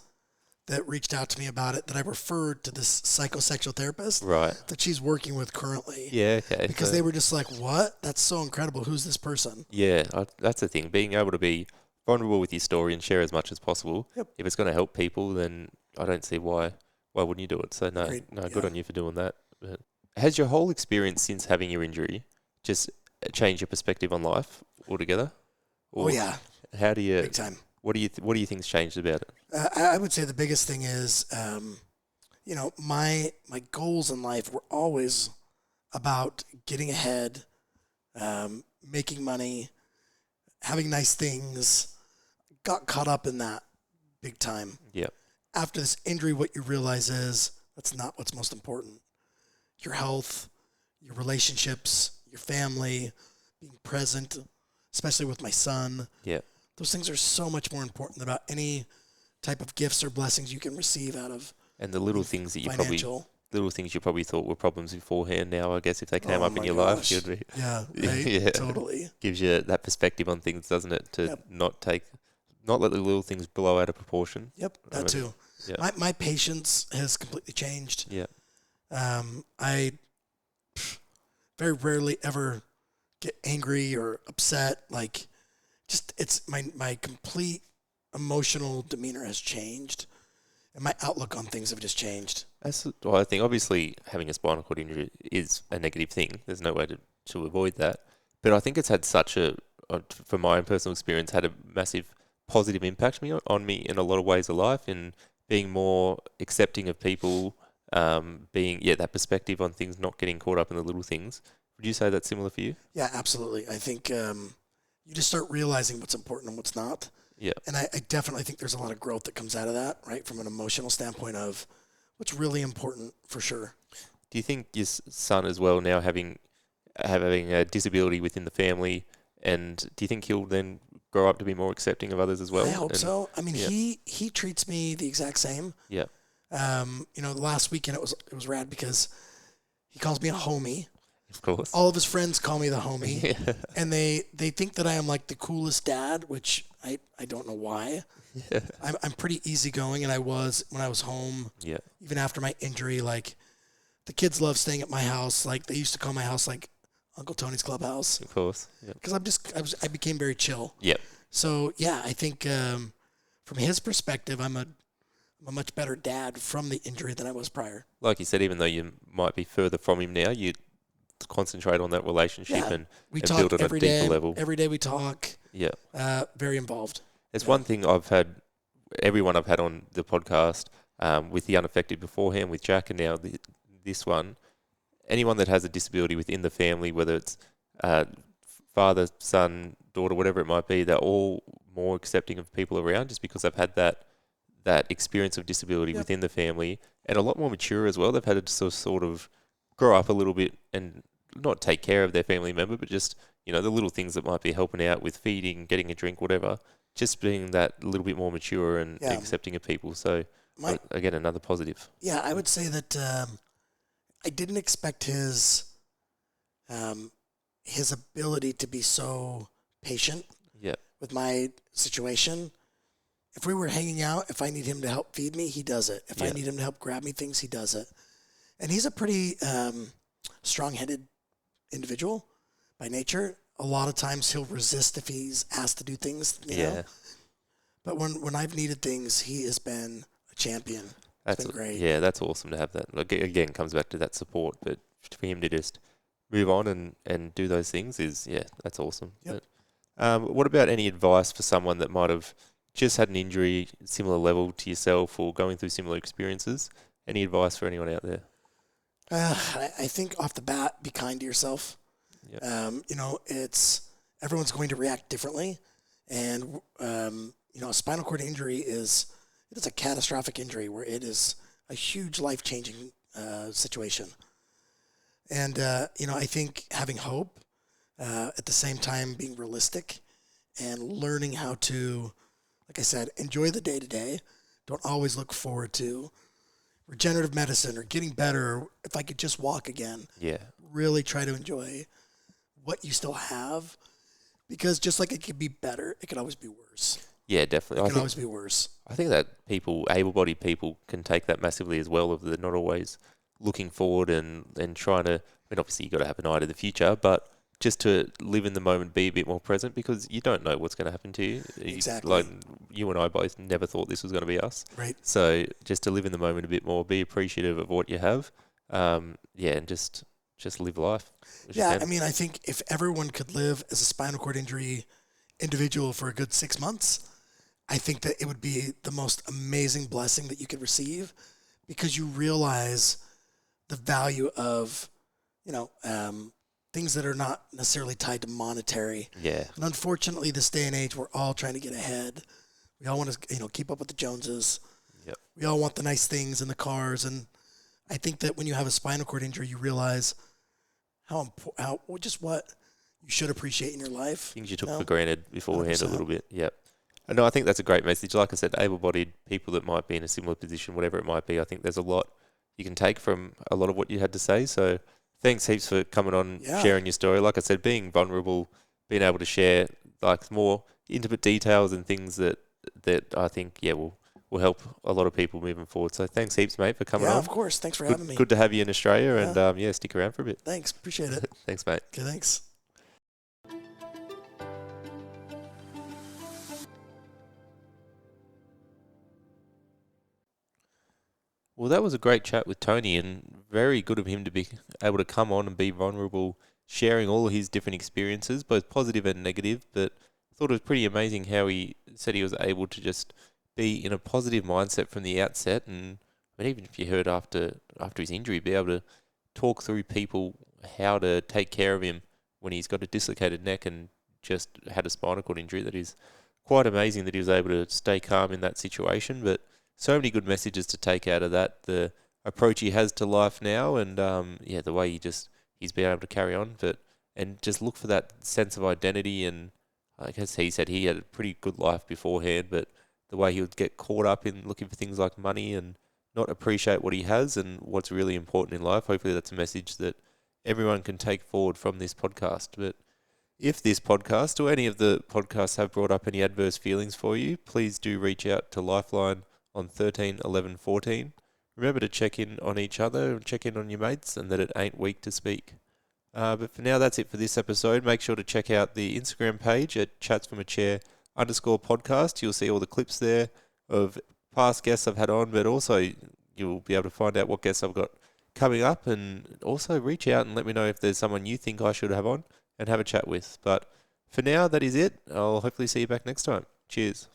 that reached out to me about it that I referred to this psychosexual therapist Right. that she's working with currently. Yeah, okay. Because they were just like, what? That's so incredible. Who's this person? Yeah, that's the thing. Being able to be vulnerable with your story and share as much as possible. Yep. If it's going to help people, then I don't see why wouldn't you do it? So Great. Good on you for doing that. But has your whole experience since having your injury just changed your perspective on life altogether? Or yeah. How do you? Big time. What do you think's changed about it? I would say the biggest thing is, you know, my goals in life were always about getting ahead, making money, having nice things. Got caught up in that big time. Yeah. After this injury, what you realize is that's not what's most important. Your health, your relationships, your family, being present, especially with my son. Yeah. Those things are so much more important about any type of gifts or blessings you can receive out of. And the little things that financial. Little things you probably thought were problems beforehand. Now, I guess if they came up in your gosh. life, you'd be, Yeah, right? Totally. Gives you that perspective on things, doesn't it? To not let the little things blow out of proportion. Yep, that too. Yeah. My patience has completely changed. Yeah. I very rarely ever get angry or upset. Like, just it's my complete emotional demeanor has changed, and my outlook on things have just changed. That's what I think. Obviously, having a spinal cord injury is a negative thing. There's no way to avoid that. But I think it's had such from my own personal experience, had a massive positive impact on me in a lot of ways of life, in being more accepting of people, being that perspective on things, not getting caught up in the little things. Would you say that's similar for you? Yeah, absolutely. I think you just start realizing what's important and what's not. Yeah. And I definitely think there's a lot of growth that comes out of that, right? From an emotional standpoint of what's really important for sure. Do you think your son as well, now having a disability within the family, and do you think he'll then grow up to be more accepting of others as well? I hope so. I mean, he treats me the exact same. Yeah. You know, last weekend it was rad because he calls me a homie. Of course. All of his friends call me the homie. Yeah. And they think that I am like the coolest dad, which I don't know why. Yeah. I'm pretty easygoing, and I was when I was home. Yeah. Even after my injury, like the kids love staying at my house. Like they used to call my house like Uncle Tony's clubhouse. Of course. Yeah. Because I became very chill. Yep. So yeah, I think from his perspective, I'm a much better dad from the injury than I was prior. Like you said, even though you might be further from him now, you concentrate on that relationship and build it on a deeper level. Every day we talk. Yeah. Very involved. There's one thing everyone I've had on the podcast, with the unaffected beforehand, with Jack, and now this one, anyone that has a disability within the family, whether it's father, son, daughter, whatever it might be, they're all more accepting of people around just because they've had that experience of disability within the family, and a lot more mature as well. They've had to sort of grow up a little bit and not take care of their family member, but just, you know, the little things that might be helping out with feeding, getting a drink, whatever, just being that little bit more mature and accepting of people. So, again, another positive. Yeah, I would say that I didn't expect his ability to be so patient. Yeah. with my situation, if we were hanging out, if I need him to help feed me, he does it. If I need him to help grab me things, he does it. And he's a pretty strong-headed individual by nature. A lot of times he'll resist if he's asked to do things, you know? But when I've needed things, he has been a champion. It's been great. Yeah, that's awesome to have that. Like, again, it comes back to that support, but for him to just move on and do those things is, that's awesome. Yep. But, what about any advice for someone that might have just had an injury, similar level to yourself, or going through similar experiences? Any advice for anyone out there? I think off the bat, be kind to yourself. Yep. Everyone's going to react differently, and a spinal cord injury it's a catastrophic injury where it is a huge life-changing situation. And I think having hope, at the same time being realistic, and learning how to, like I said, enjoy the day-to-day. Don't always look forward to regenerative medicine or getting better, or if I could just walk again. Yeah. Really try to enjoy what you still have, because just like it could be better, it could always be worse. Yeah, definitely. It can always be worse. I think that able-bodied people can take that massively as well, of they're not always looking forward and trying to, obviously you've got to have an eye to the future, but just to live in the moment, be a bit more present, because you don't know what's going to happen to you. Exactly. Like you and I both never thought this was going to be us. Right. So just to live in the moment a bit more, be appreciative of what you have, and just live life. Yeah, I think if everyone could live as a spinal cord injury individual for a good 6 months, I think that it would be the most amazing blessing that you could receive, because you realize the value of, things that are not necessarily tied to monetary. Yeah. And unfortunately, this day and age, we're all trying to get ahead. We all want to, keep up with the Joneses. Yep. We all want the nice things and the cars. And I think that when you have a spinal cord injury, you realize what you should appreciate in your life. Things you took for granted beforehand 100%. a little bit. Yep. No, I think that's a great message. Like I said, able-bodied people that might be in a similar position, whatever it might be, I think there's a lot you can take from a lot of what you had to say. So thanks heaps for coming on, sharing your story. Like I said, being vulnerable, being able to share like more intimate details and things that I think, will help a lot of people moving forward. So thanks heaps, mate, for coming on. Yeah, of course. Thanks for having me. Good to have you in Australia, and stick around for a bit. Thanks. Appreciate it. Thanks, mate. Okay, thanks. Well, that was a great chat with Tony, and very good of him to be able to come on and be vulnerable, sharing all of his different experiences, both positive and negative. But I thought it was pretty amazing how he said he was able to just be in a positive mindset from the outset, and even if you heard after his injury, be able to talk through people how to take care of him when he's got a dislocated neck and just had a spinal cord injury. That is quite amazing that he was able to stay calm in that situation. But so many good messages to take out of that. The approach he has to life now, and the way he's been able to carry on, and just look for that sense of identity. And I guess he said he had a pretty good life beforehand, but the way he would get caught up in looking for things like money and not appreciate what he has and what's really important in life. Hopefully that's a message that everyone can take forward from this podcast. But if this podcast or any of the podcasts have brought up any adverse feelings for you, please do reach out to Lifeline on 13 11 14. Remember to check in on each other and check in on your mates, and that it ain't weak to speak. But for now, that's it for this episode. Make sure to check out the Instagram page at chatsfromachair_podcast. You'll see all the clips there of past guests I've had on, but also you'll be able to find out what guests I've got coming up, and also reach out and let me know if there's someone you think I should have on and have a chat with. But for now, that is it. I'll hopefully see you back next time. Cheers.